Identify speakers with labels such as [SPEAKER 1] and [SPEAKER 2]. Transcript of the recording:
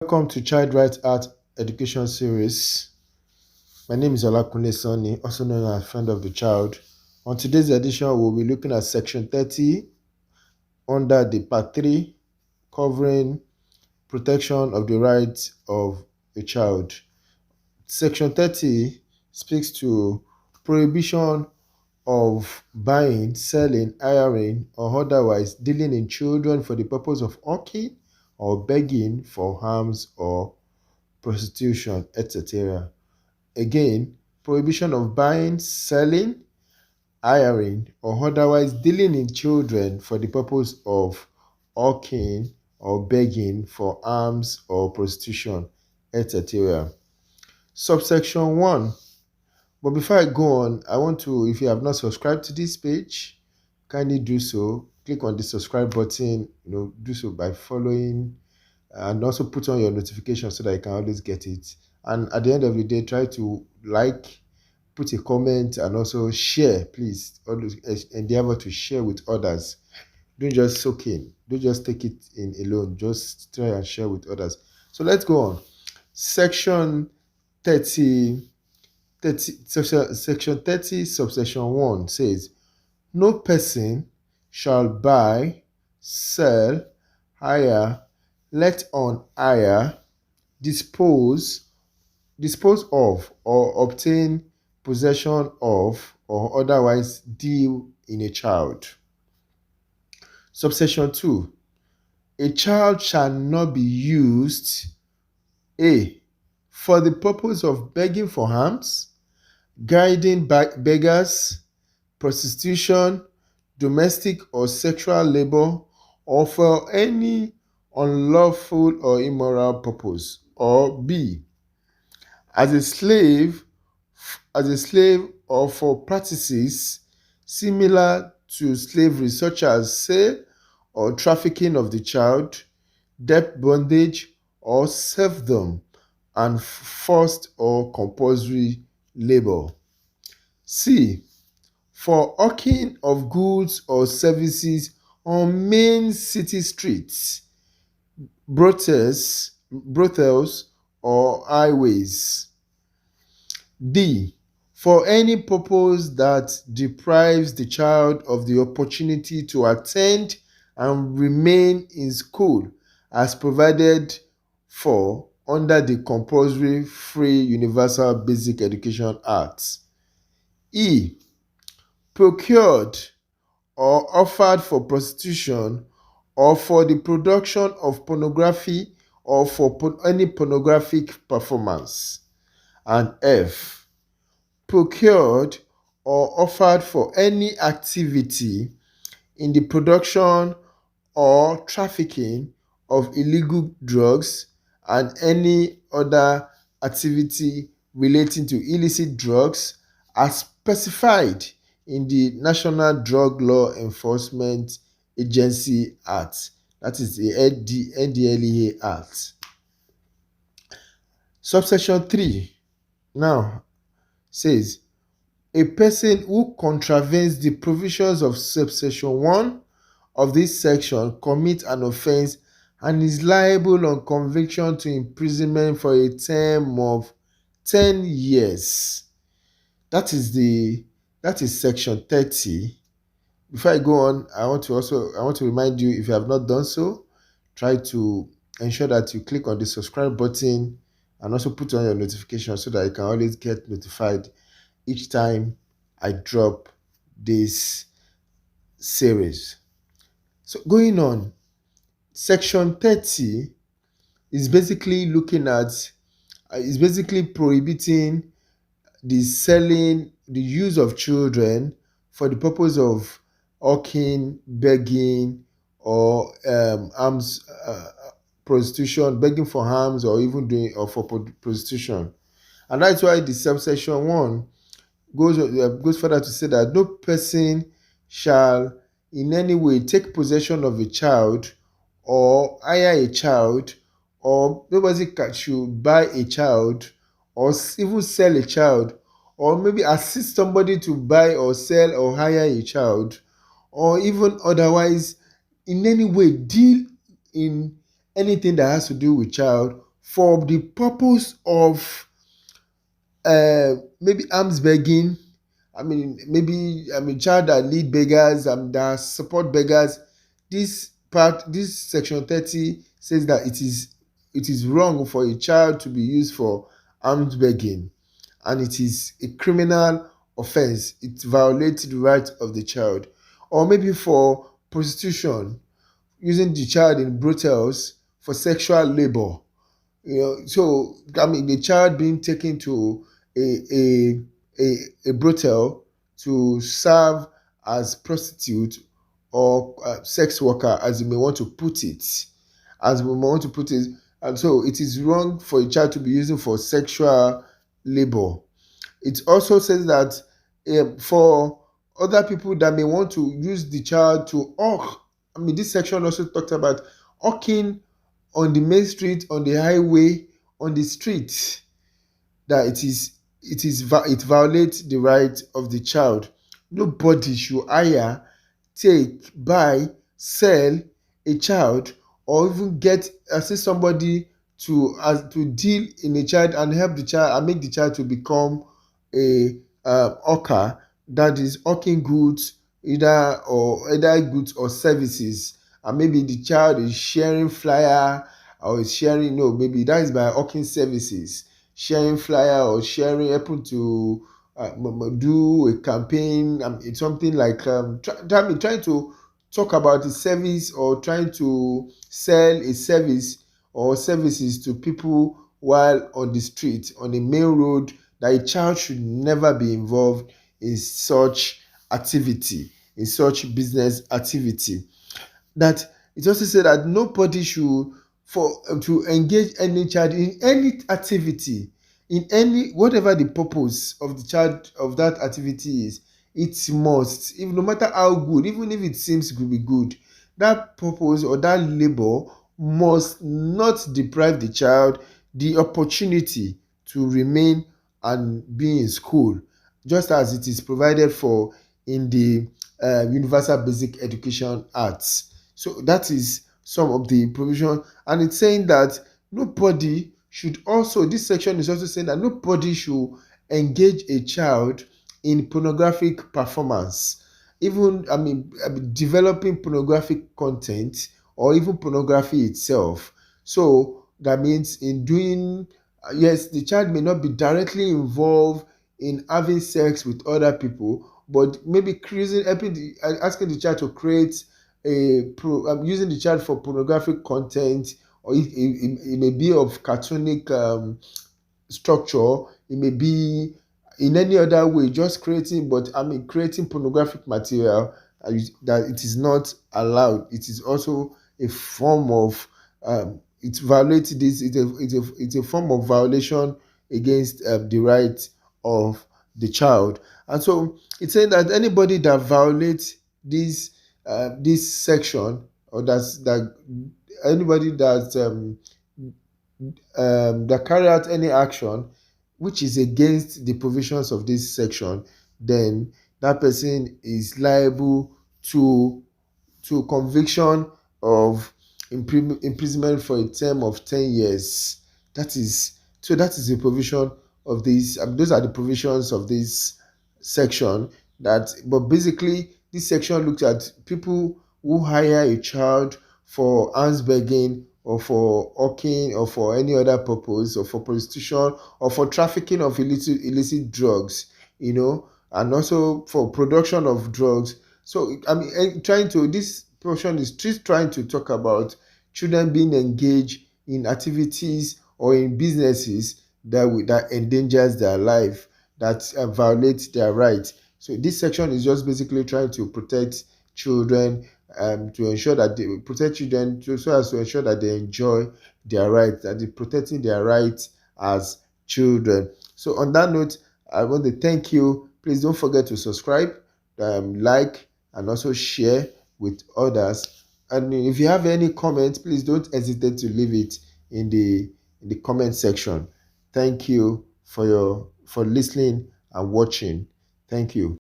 [SPEAKER 1] Welcome to Child Rights Art Education Series. My name is Olakunle Sanni, also known as Friend of the Child. On today's edition, we'll be looking at Section 30 under the Part 3, covering protection of the rights of a child. Section 30 speaks to prohibition of buying, selling, hiring, or otherwise dealing in children for the purpose of hawking or begging for alms or prostitution, etc. Again, prohibition of buying, selling, hiring, or otherwise dealing in children for the purpose of hawking or begging for alms or prostitution, etc. Subsection 1. But before I go on, I want to, if you have not subscribed to this page, kindly do so. Click on the subscribe button, do so by following, and also put on your notifications so that you can always get it. And at the end of the day, try to like, put a comment, and also share. Please always endeavor to share with others. Don't just soak in. Don't just take it in alone. Just try and share with others. So let's go on. Section 30, Section 30, subsection 1 says, no person shall buy, sell, hire, let on hire, dispose of, or obtain possession of, or otherwise deal in a child. Subsection 2. A child shall not be used A. For the purpose of begging for alms, guiding beggars, prostitution, domestic or sexual labor, or for any unlawful or immoral purpose, or B. As a slave or for practices similar to slavery, such as sale or trafficking of the child, debt bondage, or serfdom, and forced or compulsory labor. C. For hawking of goods or services on main city streets, brothels, or highways. D. For any purpose that deprives the child of the opportunity to attend and remain in school as provided for under the Compulsory Free Universal Basic Education Act. E. Procured or offered for prostitution or for the production of pornography or for any pornographic performance. And F. Procured or offered for any activity in the production or trafficking of illegal drugs and any other activity relating to illicit drugs as specified in the National Drug Law Enforcement Agency Act, that is the NDLEA Act. Subsection 3 now says, a person who contravenes the provisions of subsection 1 of this section commits an offense and is liable on conviction to imprisonment for a term of 10 years. That is section 30. Before I go on, I want to remind you, if you have not done so, try to ensure that you click on the subscribe button and also put on your notifications so that you can always get notified each time I drop this series. So going on, section 30 is basically prohibiting the selling, the use of children for the purpose of hawking, begging, or alms, prostitution, begging for alms, or even doing or for prostitution. And that's why the subsection 1 goes further to say that no person shall in any way take possession of a child or hire a child, or nobody should buy a child or even sell a child, or maybe assist somebody to buy or sell or hire a child, or even otherwise in any way deal in anything that has to do with child for the purpose of maybe alms begging. Maybe child that lead beggars, that support beggars. This section 30 says that it is wrong for a child to be used for alms begging, and it is a criminal offense. It violates the right of the child. Or maybe for prostitution, using the child in brothels for sexual labor. So the child being taken to a a brothel to serve as prostitute or sex worker, as you may want to put it, and so it is wrong for a child to be using for sexual labor. It also says that for other people that may want to use the child to hawk. This section also talked about hawking on the main street, on the highway, on the street, that it violates the right of the child. Nobody should hire, take, buy, sell a child, or even get assist somebody to deal in a child and help the child and make the child to become a hawker, that is hawking goods, either goods or services. And maybe the child is sharing flyer, or is sharing, no, maybe that is by hawking services, sharing flyer or sharing, happen to do a campaign. It's something like trying to talk about a service, or trying to sell a service or services to people while on the street, on the main road, that a child should never be involved in such activity, in such business activity. That it also said that nobody should for to engage any child in any activity, in any whatever the purpose of the child of that activity is. It must, if no matter how good, even if it seems to be good, that purpose or that labor must not deprive the child the opportunity to remain and be in school, just as it is provided for in the Universal Basic Education Acts. So that is some of the provision, and it's saying that nobody should also, this section is also saying that nobody should engage a child in pornographic performance, even developing pornographic content, or even pornography itself. So that means in doing, yes, the child may not be directly involved in having sex with other people, but maybe asking the child to create using the child for pornographic content, or it may be of cartoonic structure, it may be in any other way, just creating pornographic material, that it is not allowed. It is also a form of it violates this. It's a form of violation against the right of the child. And so it's saying that anybody that violates this section, or that anybody that carry out any action which is against the provisions of this section, then that person is liable to conviction of imprisonment for a term of 10 years. That is the provision of this. Those are the provisions of this section. But basically, this section looks at people who hire a child for alms begging, or for hawking, or for any other purpose, or for prostitution, or for trafficking of illicit drugs, and also for production of drugs. So this portion is just trying to talk about children being engaged in activities or in businesses that endangers their life, that violates their rights. So this section is just basically trying to protect children, to ensure that they protect children, so as to ensure that they enjoy their rights, that they're protecting their rights as children. So on that note, I want to thank you. Please don't forget to subscribe, like, and also share with others. And if you have any comments, please don't hesitate to leave it in the comment section. Thank you for listening and watching. Thank you.